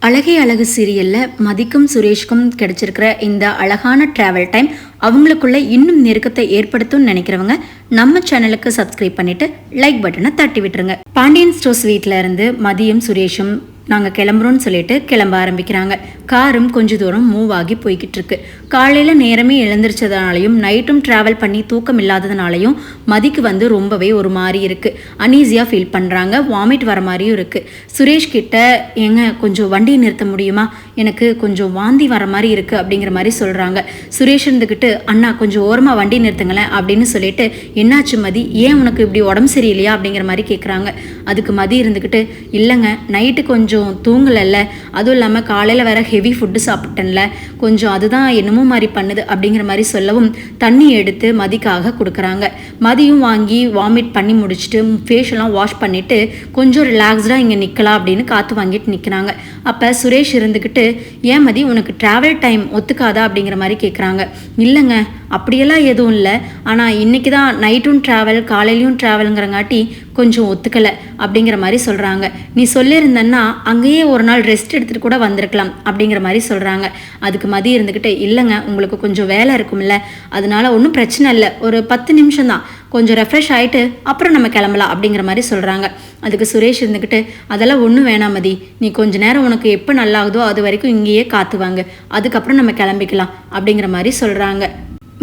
அழகே அழகு சீரியலில் மதிக்கும் சுரேஷ்க்கும் கிடைச்சிருக்கிற இந்த அழகான ட்ராவல் டைம் அவங்களுக்குள்ள இன்னும் நெருக்கத்தை ஏற்படுத்தும்னு நினைக்கிறவங்க நம்ம சேனலுக்கு சப்ஸ்கிரைப் பண்ணிட்டு லைக் பட்டனை தட்டி விட்டுருங்க. பாண்டியன் ஸ்டோர்ஸ் வீட்டில் இருந்து மதியும் சுரேஷும் நாங்கள் கிளம்புறோன்னு சொல்லிட்டு கிளம்ப ஆரம்பிக்கிறாங்க. காரும் கொஞ்சம் தூரம் மூவ் ஆகி போய்கிட்டு இருக்கு. காலையில் நேரமே எழுந்திரிச்சதுனாலையும் நைட்டும் ட்ராவல் பண்ணி தூக்கம் இல்லாததுனாலையும் மதிக்கு ரொம்பவே ஒரு மாதிரி இருக்குது. அன்ஈஸியாக ஃபீல் பண்ணுறாங்க. வாமிட் வர மாதிரியும் இருக்குது. சுரேஷ் கிட்ட ஏங்க கொஞ்சம் வண்டியை நிறுத்த முடியுமா, எனக்கு கொஞ்சம் வாந்தி வர மாதிரி இருக்குது அப்படிங்கிற மாதிரி சொல்கிறாங்க. சுரேஷ் இருந்துக்கிட்டு அண்ணா கொஞ்சம் ஓரமாக வண்டி நிறுத்துங்களேன் அப்படின்னு சொல்லிட்டு என்னாச்சு மதி, ஏன் உனக்கு இப்படி உடம்பு சரியில்லையா அப்படிங்கிற மாதிரி கேட்குறாங்க. அதுக்கு மதி இருந்துக்கிட்டு இல்லைங்க நைட்டு கொஞ்சம் தூங்கலைல்ல, அதுவும் இல்லாமல் காலையில் வேற ஹெவி ஃபுட்டு சாப்பிட்டேன்ல, கொஞ்சம் அதுதான் என்னமோ மாதிரி பண்ணுது அப்படிங்கிற மாதிரி சொல்லவும் தண்ணி எடுத்து மதிக்காக கொடுக்குறாங்க. மதியும் வாங்கி வாமிட் பண்ணி முடிச்சுட்டு ஃபேஷெல்லாம் வாஷ் பண்ணிவிட்டு கொஞ்சம் ரிலாக்ஸ்டாக இங்கே நிற்கலாம் அப்படின்னு காற்று வாங்கிட்டு நிற்கிறாங்க. அப்போ சுரேஷ் இருந்துக்கிட்டு ஏன் மதி உனக்கு ட்ராவல் டைம் ஒத்துக்காதா அப்படிங்கிற மாதிரி கேட்குறாங்க. இல்லைங்க அப்படியெல்லாம் எதுவும் இல்லை, ஆனால் இன்றைக்கி தான் நைட்டும் ட்ராவல் காலையிலையும் ட்ராவலுங்கிறங்காட்டி கொஞ்சம் ஒத்துக்கலை அப்படிங்கிற மாதிரி சொல்கிறாங்க. நீ சொல்லியிருந்தன்னா அங்கேயே ஒரு நாள் ரெஸ்ட் எடுத்துகிட்டு கூட வந்திருக்கலாம் அப்படிங்கிற மாதிரி சொல்கிறாங்க. அதுக்கு மதி இருந்துக்கிட்டு இல்லைங்க உங்களுக்கு கொஞ்சம் வேலை இருக்கும்ல, அதனால ஒன்றும் பிரச்சனை இல்லை, ஒரு 10 நிமிஷம் தான், கொஞ்சம் ரெஃப்ரெஷ் ஆகிட்டு அப்புறம் நம்ம கிளம்பலாம் அப்படிங்கிற மாதிரி சொல்கிறாங்க. அதுக்கு சுரேஷ் இருந்துக்கிட்டு அதெல்லாம் ஒன்றும் வேணாம் மதி, நீ கொஞ்ச நேரம் உனக்கு எப்போ நல்லாகுதோ அது வரைக்கும் இங்கேயே காத்துவாங்க, அதுக்கப்புறம் நம்ம கிளம்பிக்கலாம் அப்படிங்கிற மாதிரி சொல்கிறாங்க.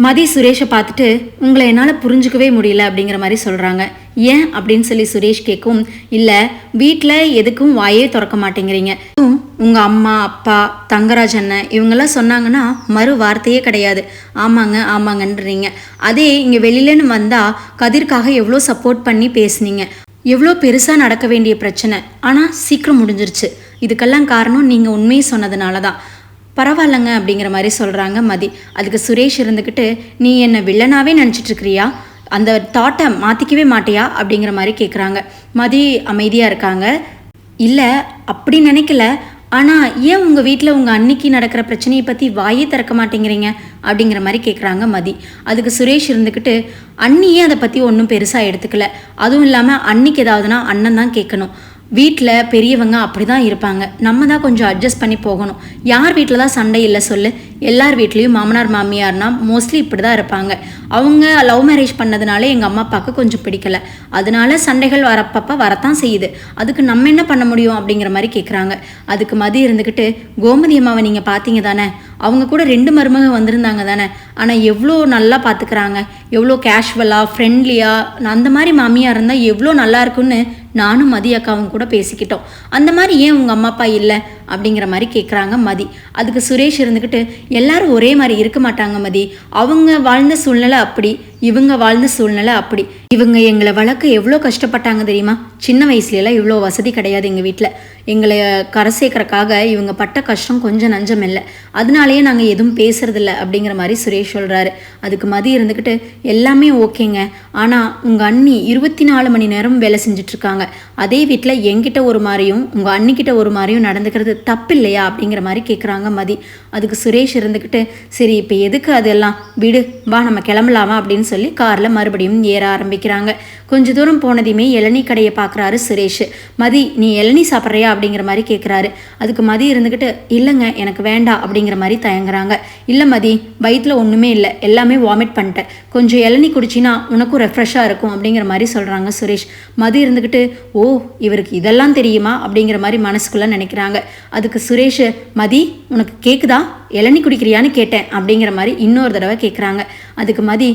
மதி சுரேஷை பார்த்துட்டு உங்களை என்னால் புரிஞ்சுக்கவே முடியல அப்படிங்கிற மாதிரி சொல்கிறாங்க. ஏன் அப்படின்னு சொல்லி சுரேஷ் கேட்கும், இல்லை வீட்டில் எதுக்கும் வாயே திறக்க மாட்டேங்கிறீங்க, உங்கள் அம்மா அப்பா தங்கராஜ் அண்ணன் இவங்கெல்லாம் சொன்னாங்கன்னா மறு வார்த்தையே கிடையாது, ஆமாங்க ஆமாங்கன்றீங்க. அதே இங்கே வெளியிலன்னு வந்தால் கதிர்க்காக எவ்வளோ சப்போர்ட் பண்ணி பேசுனீங்க, எவ்வளோ பெருசாக நடக்க வேண்டிய பிரச்சனை ஆனால் சீக்கிரம் முடிஞ்சிருச்சு, இதுக்கெல்லாம் காரணம் நீங்கள் உண்மையை சொன்னதுனால தான், பரவாயில்லைங்க அப்படிங்கிற மாதிரி சொல்கிறாங்க மதி. அதுக்கு சுரேஷ் இருந்துக்கிட்டு நீ என்னை வில்லனாவே நினச்சிட்ருக்கிறியா, அந்த தாட்டை மாற்றிக்கவே மாட்டியா அப்படிங்கிற மாதிரி கேட்குறாங்க. மதி அமைதியாக இருக்காங்க. இல்லை அப்படி நினைக்கல, ஆனால் ஏன் உங்கள் வீட்டில் உங்கள் அன்னிக்கு நடக்கிற பிரச்சனையை பற்றி வாயே திறக்க மாட்டேங்கிறீங்க அப்படிங்கிற மாதிரி கேட்குறாங்க மதி. அதுக்கு சுரேஷ் இருந்துக்கிட்டு அண்ணியே அதை பற்றி ஒன்றும் பெருசாக எடுத்துக்கல, அதுவும் இல்லாமல் அன்னிக்கு ஏதாவதுனா அண்ணன் தான் கேட்கணும், வீட்டில் பெரியவங்க அப்படி தான் இருப்பாங்க, நம்ம தான் கொஞ்சம் அட்ஜஸ்ட் பண்ணி போகணும், யார் வீட்டில் தான் சண்டை இல்லை சொல்லு, எல்லார் வீட்லேயும் மாமனார் மாமியார்னா மோஸ்ட்லி இப்படி தான் இருப்பாங்க, அவங்க லவ் மேரேஜ் பண்ணதுனால எங்கள் அம்மா அப்பாவுக்கு கொஞ்சம் பிடிக்கல, அதனால சண்டைகள் வரப்பப்போ வரத்தான் செய்யுது, அதுக்கு நம்ம என்ன பண்ண முடியும் அப்படிங்கிற மாதிரி கேட்குறாங்க. அதுக்கு மதி இருந்துக்கிட்டு கோமதி அம்மாவை நீங்கள் பார்த்தீங்க தானே, அவங்க கூட 2 மருமக வந்திருந்தாங்க தானே, ஆனால் எவ்வளோ நல்லா பார்த்துக்கிறாங்க, எவ்வளோ கேஷுவலாக ஃப்ரெண்ட்லியாக, அந்த மாதிரி மாமியாக இருந்தால் எவ்வளோ நல்லா இருக்குன்னு நானும் மதி அக்காவும் கூட பேசிக்கிட்டோம், அந்த மாதிரி ஏன் உங்கள் அம்மா அப்பா இல்லை அப்படிங்கிற மாதிரி கேட்குறாங்க மதி. அதுக்கு சுரேஷ் இருந்துக்கிட்டு எல்லாரும் ஒரே மாதிரி இருக்க மாட்டாங்க மதி, அவங்க வாழ்ந்த சூழ்நிலை அப்படி, இவங்க வாழ்ந்த சூழ்நிலை அப்படி, இவங்க எங்களை வளர்க்க எவ்வளோ கஷ்டப்பட்டாங்க தெரியுமா, சின்ன வயசுலலாம் இவ்வளோ வசதி கிடையாது எங்கள் வீட்டில், எங்களை கரை சேர்க்கறக்காக இவங்க பட்ட கஷ்டம் கொஞ்சம் நஞ்சம் இல்லை, அதனாலேயே நாங்கள் எதுவும் பேசுறதில்ல அப்படிங்கிற மாதிரி சுரேஷ் சொல்கிறாரு. அதுக்கு மதி இருந்துக்கிட்டு எல்லாமே ஓகேங்க, ஆனால் உங்கள் அண்ணி 24 மணி நேரம் வேலை செஞ்சிட்ருக்காங்க, அதே வீட்டில் என்கிட்ட ஒரு மாதிரியும் உங்கள் அண்ணிக்கிட்ட ஒரு மாதிரியும் நடந்துக்கிறது தப்பு இல்லையா அப்படிங்கிற மாதிரி கேட்குறாங்க மதி. அதுக்கு சுரேஷ் இருந்துக்கிட்டு சரி இப்போ எதுக்கு அதெல்லாம் விடு, வா நம்ம கிளம்பலாமா அப்படின்னு சொல்லி காரில் மறுபடியும் ஏற ஆரம்பிக்கிறாங்க. கொஞ்ச தூரம் போனதையுமே இளநீ கடையை பார்க்குறாரு சுரேஷ். மதி நீ இளநீ சாப்பிட்றியா அப்படிங்கிற மாதிரி கேட்குறாரு. அதுக்கு மதி இருந்துக்கிட்டு இல்லைங்க எனக்கு வேண்டாம் அப்படிங்கிற மாதிரி தயங்குறாங்க. இல்லை மதி வயிற்றில் ஒன்றுமே இல்லை, எல்லாமே வாமிட் பண்ணிட்டேன், கொஞ்சம் இளநீ குடிச்சின்னா உனக்கும் ரெஃப்ரெஷ்ஷாக இருக்கும் அப்படிங்கிற மாதிரி சொல்கிறாங்க சுரேஷ். மதி இருந்துக்கிட்டு ஓ இவருக்கு இதெல்லாம் தெரியுமா அப்படிங்கிற மாதிரி மனசுக்குள்ளே நினைக்கிறாங்க. அதுக்கு சுரேஷ் மதி உனக்கு கேட்குதா, இளநீ குடிக்கிறியான்னு கேட்டேன் அப்படிங்கிற மாதிரி இன்னொரு தடவை கேட்குறாங்க. அதுக்கு மதி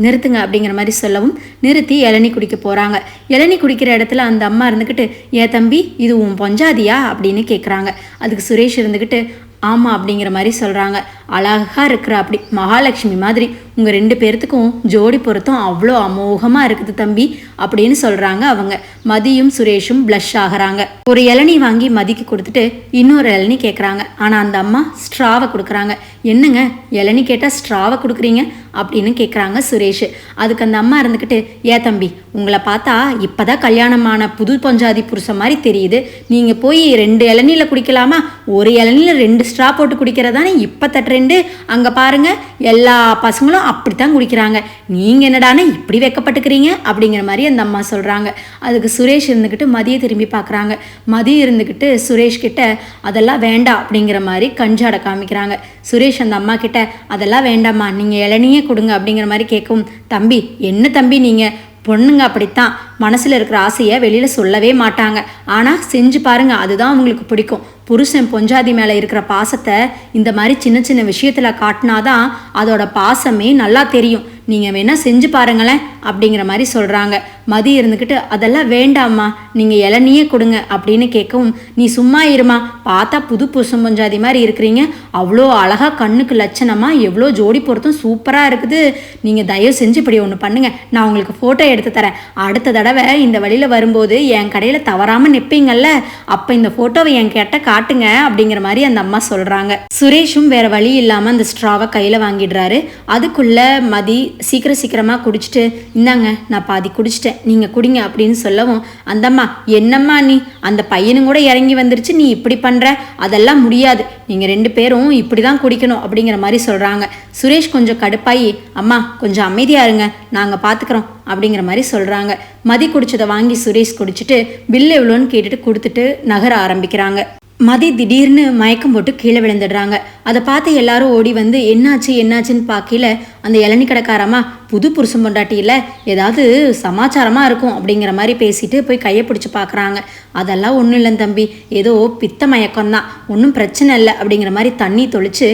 நிறுத்துங்க அப்படிங்கிற மாதிரி சொல்லவும் நிறுத்தி இளநீ குடிக்க போகிறாங்க. இளநீ குடிக்கிற இடத்துல அந்த அம்மா இருந்துக்கிட்டு ஏன் தம்பி இது உன் பொஞ்சாதியா அப்படின்னு கேட்குறாங்க. அதுக்கு சுரேஷ் இருந்துக்கிட்டு ஆமாம் அப்படிங்கிற மாதிரி சொல்கிறாங்க. அழகாக இருக்கிற அப்படி மகாலட்சுமி மாதிரி உங்கள் 2 பேர்த்துக்கும் ஜோடி பொருத்தம் அவ்வளோ அமோகமாக இருக்குது தம்பி அப்படின்னு சொல்கிறாங்க அவங்க. மதியும் சுரேஷும் ப்ளஷ் ஆகிறாங்க. ஒரு இளநீ வாங்கி மதிக்கு கொடுத்துட்டு இன்னொரு இளநீ கேட்குறாங்க. ஆனால் அந்த அம்மா ஸ்ட்ராவை கொடுக்குறாங்க. என்னங்க இளநீ கேட்டால் ஸ்ட்ராவை கொடுக்குறீங்க அப்படின்னு கேட்குறாங்க சுரேஷ். அதுக்கு அந்த அம்மா இருந்துக்கிட்டு ஏன் தம்பி உங்களை பார்த்தா இப்போ தான் கல்யாணமான புது பொஞ்சாதி புருஷன் மாதிரி தெரியுது, நீங்கள் போய் 2 இளநீல குடிக்கலாமா, ஒரு இளநீல 2 ஸ்ட்ரா போட்டு குடிக்கிறதானே இப்போ தட்டுறேன் ஃப்ரெண்டு, அங்கே பாருங்க எல்லா பசங்களும் அப்படித்தான் குடிக்கிறாங்க, நீங்கள் என்னடானே இப்படி வெக்கப்பட்டுக்கிறீங்க அப்படிங்கிற மாதிரி அந்த அம்மா சொல்கிறாங்க. அதுக்கு சுரேஷ் இருந்துக்கிட்டு மதியை திரும்பி பார்க்குறாங்க. மதி இருந்துக்கிட்டு சுரேஷ் கிட்ட அதெல்லாம் வேண்டாம் அப்படிங்கிற மாதிரி கஞ்சாட காமிக்கிறாங்க. சுரேஷ் அந்த அம்மா கிட்ட அதெல்லாம் வேண்டாம்மா, நீங்கள் இளநியே கொடுங்க அப்படிங்கிற மாதிரி கேட்கவும், தம்பி என்ன தம்பி நீங்கள் பொண்ணுங்க அப்படித்தான், மனசில் இருக்கிற ஆசையை வெளியில் சொல்லவே மாட்டாங்க, ஆனால் செஞ்சு பாருங்க அதுதான் அவங்களுக்கு பிடிக்கும். புருஷன் பொஞ்சாதி மேலே இருக்கிற பாசத்தை இந்த மாதிரி சின்ன சின்ன விஷயத்தில் காட்டினாதான் அதோட பாசமே நல்லா தெரியும், நீங்கள் வேணால் செஞ்சு பாருங்களேன் அப்படிங்கிற மாதிரி சொல்கிறாங்க. மதி இருந்துக்கிட்டு அதெல்லாம் வேண்டாம்மா, நீங்கள் இளநியே கொடுங்க அப்படின்னு கேட்கவும், நீ சும்மா இருமா, பார்த்தா புது புருஷன் பொஞ்சாதி மாதிரி இருக்கிறீங்க, அவ்வளோ அழகாக கண்ணுக்கு லட்சணமாக எவ்வளோ ஜோடி பொருத்தும் சூப்பராக இருக்குது, நீங்கள் தயவு செஞ்சு இப்படி ஒன்று பண்ணுங்கள், நான் உங்களுக்கு ஃபோட்டோ எடுத்து தரேன், அடுத்த தடவை இந்த வழியில் வரும்போது என் கடையில் தவறாமல் நிற்பீங்கல்ல, அப்போ இந்த ஃபோட்டோவை என் கிட்ட காட்டுங்க அப்படிங்கிற மாதிரி அந்த அம்மா சொல்கிறாங்க. சுரேஷும் வேறு வழி இல்லாமல் அந்த ஸ்ட்ராவை கையில் வாங்கிடுறாரு. அதுக்குள்ளே மதி சீக்கிரமாக குடிச்சிட்டு, இந்தாங்க நான் பாதி குடிச்சிட்டேன், நீங்கள் குடிங்க அப்படின்னு சொல்லவும், அந்தம்மா என்னம்மா நீ, அந்த பையனும் கூட இறங்கி வந்துருச்சு, நீ இப்படி பண்ணுற, அதெல்லாம் முடியாது, நீங்கள் 2 பேரும் இப்படி தான் குடிக்கணும் அப்படிங்கிற மாதிரி சொல்கிறாங்க. சுரேஷ் கொஞ்சம் கடுப்பாயி, அம்மா கொஞ்சம் அமைதியாக இருங்க, நாங்கள் பார்த்துக்குறோம் அப்படிங்கிற மாதிரி சொல்கிறாங்க. மதி குடிச்சதை வாங்கி சுரேஷ் குடிச்சிட்டு பில் எவ்வளோன்னு கேட்டுட்டு கொடுத்துட்டு நகர ஆரம்பிக்கிறாங்க. மதி திடீர்னு மயக்கம் போட்டு கீழே விழுந்துடுறாங்க. அதை பார்த்து எல்லாரும் ஓடி வந்து என்னாச்சுன்னு பார்க்கல அந்த இளநீ கடைக்காரமா, புது புருஷன் பொண்டாட்டியில் ஏதாவது சமாச்சாரமாக இருக்கும் அப்படிங்கிற மாதிரி பேசிட்டு போய் கையை பிடிச்சி பார்க்குறாங்க. அதெல்லாம் ஒன்றும் இல்லைன்னு தம்பி, ஏதோ பித்த மயக்கம்தான், ஒன்றும் பிரச்சனை இல்லை அப்படிங்கிற மாதிரி தண்ணி தொளிச்சு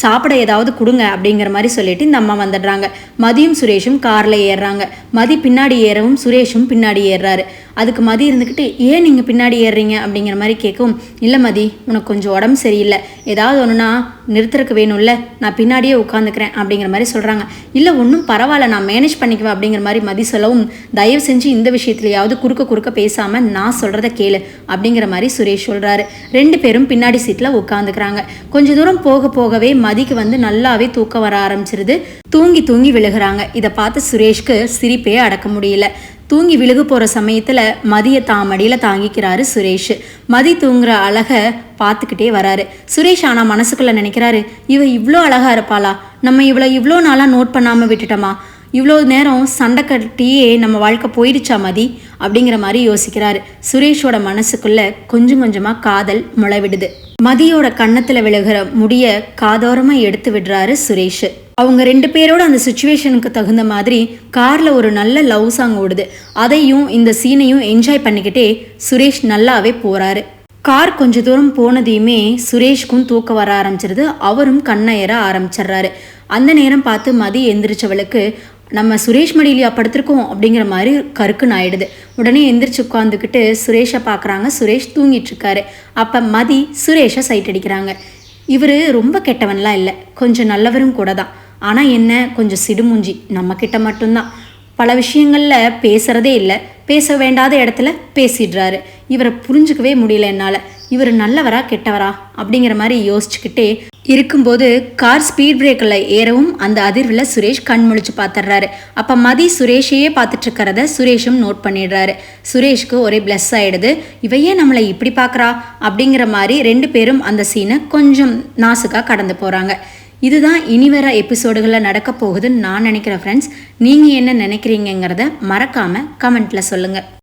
சாப்பிட ஏதாவது கொடுங்க அப்படிங்கிற மாதிரி சொல்லிட்டு இந்த அம்மா வந்துடுறாங்க. மதியும் சுரேஷும் காரில் ஏறுறாங்க. மதி பின்னாடி ஏறவும் சுரேஷும் பின்னாடி ஏறுறாரு. அதுக்கு மதி இருந்துக்கிட்டு, ஏன் நீங்கள் பின்னாடி ஏறுறீங்க அப்படிங்கிற மாதிரி கேட்கவும், இல்லை மதி உனக்கு கொஞ்சம் உடம்பு சரியில்லை, ஏதாவது ஒன்றுனா நிறுத்துறதுக்கு வேணும்ல, நான் பின்னாடியே உட்காந்துக்கிறேன் அப்படிங்கிற மாதிரி சொல்கிறாங்க. இல்லை ஒன்றும் பரவாயில்ல, நான் மேனேஜ் பண்ணிக்குவேன் அப்படிங்கிற மாதிரி மதி சொல்லவும், தயவு செஞ்சு இந்த விஷயத்துலையாவது குறுக்க பேசாமல் நான் சொல்கிறத கேளு அப்படிங்கிற மாதிரி சுரேஷ் சொல்கிறாரு. 2 பேரும் பின்னாடி சீட்டில் உட்காந்துக்கிறாங்க. கொஞ்சம் தூரம் போகவே மதிக்கு வந்து நல்லாவே தூக்கம் வர ஆரம்பிச்சிருது. தூங்கி விழுகிறாங்க. இதை பார்த்து சுரேஷ்க்கு சிரிப்பே அடக்க முடியல. தூங்கி விழுகு போகிற சமயத்தில் மதியை தாமடியில் தாங்கிக்கிறாரு சுரேஷ். மதி தூங்குற அழகை பார்த்துக்கிட்டே வராரு. சுரேஷ் ஆனால் மனசுக்குள்ளே நினைக்கிறாரு, இவ்வளோ அழகாக இருப்பாளா, நம்ம இவ்வளோ நாளாக நோட் பண்ணாமல் விட்டுட்டோமா, இவ்வளோ நேரம் சண்டை கட்டியே நம்ம வாழ்க்கை போயிடுச்சா மதி அப்படிங்கிற மாதிரி யோசிக்கிறாரு. சுரேஷோட மனசுக்குள்ளே கொஞ்சமாக காதல் முளைவிடுது. மதியோட கன்னத்தில் விழுகிற முடிய காதோரமாக எடுத்து விடுறாரு சுரேஷ். அவங்க 2 பேரோட அந்த சுச்சுவேஷனுக்கு தகுந்த மாதிரி காரில் ஒரு நல்ல லவ் சாங் ஓடுது. அதையும் இந்த சீனையும் என்ஜாய் பண்ணிக்கிட்டே சுரேஷ் நல்லாவே போகிறாரு. கார் கொஞ்ச தூரம் போனதையுமே சுரேஷ்க்கும் தூக்கம் வர ஆரம்பிச்சிருது. அவரும் கண்ணயர ஆரம்பிச்சிடுறாரு. அந்த நேரம் பார்த்து மதி எந்திரிச்சவளுக்கு, நம்ம சுரேஷ் மடியிலையா படுத்திருக்கோம் அப்படிங்கிற மாதிரி கருக்குன்னு ஆயிடுது. உடனே எந்திரிச்சு உட்காந்துக்கிட்டு சுரேஷை பார்க்குறாங்க. சுரேஷ் தூங்கிட்டு இருக்காரு. அப்போ மதி சுரேஷை சைட் அடிக்கிறாங்க. இவர் ரொம்ப கெட்டவன்லாம் இல்லை, கொஞ்சம் நல்லவரும் கூட தான், ஆனால் என்ன கொஞ்சம் சிடுமூஞ்சி, நம்மக்கிட்ட மட்டும்தான் பல விஷயங்களில் பேசுகிறதே இல்லை, பேச வேண்டாத இடத்துல பேசிடுறாரு. இவரை புரிஞ்சுக்கவே முடியல என்னால், இவர் நல்லவரா கெட்டவரா அப்படிங்கிற மாதிரி யோசிச்சுக்கிட்டே இருக்கும்போது கார் ஸ்பீட் பிரேக்கில் ஏறவும் அந்த அதிர்வில் சுரேஷ் கண் முழிச்சு பார்த்துடுறாரு. அப்போ மதி சுரேஷையே பார்த்துட்டு இருக்கிறத சுரேஷும் நோட் பண்ணிடுறாரு. சுரேஷ்க்கு ஒரே பிளஸ் ஆகிடுது. இவையே நம்மளை இப்படி பார்க்குறா அப்படிங்கிற மாதிரி 2 பேரும் அந்த சீனை கொஞ்சம் நாசுக்காக கடந்து போகிறாங்க. இதுதான் இனி வர எபிசோடுகளில் நடக்க போகுதுன்னு நான் நினைக்கிறேன் ஃப்ரெண்ட்ஸ். நீங்கள் என்ன நினைக்கிறீங்கிறத மறக்காமல் கமெண்ட்டில் சொல்லுங்கள்.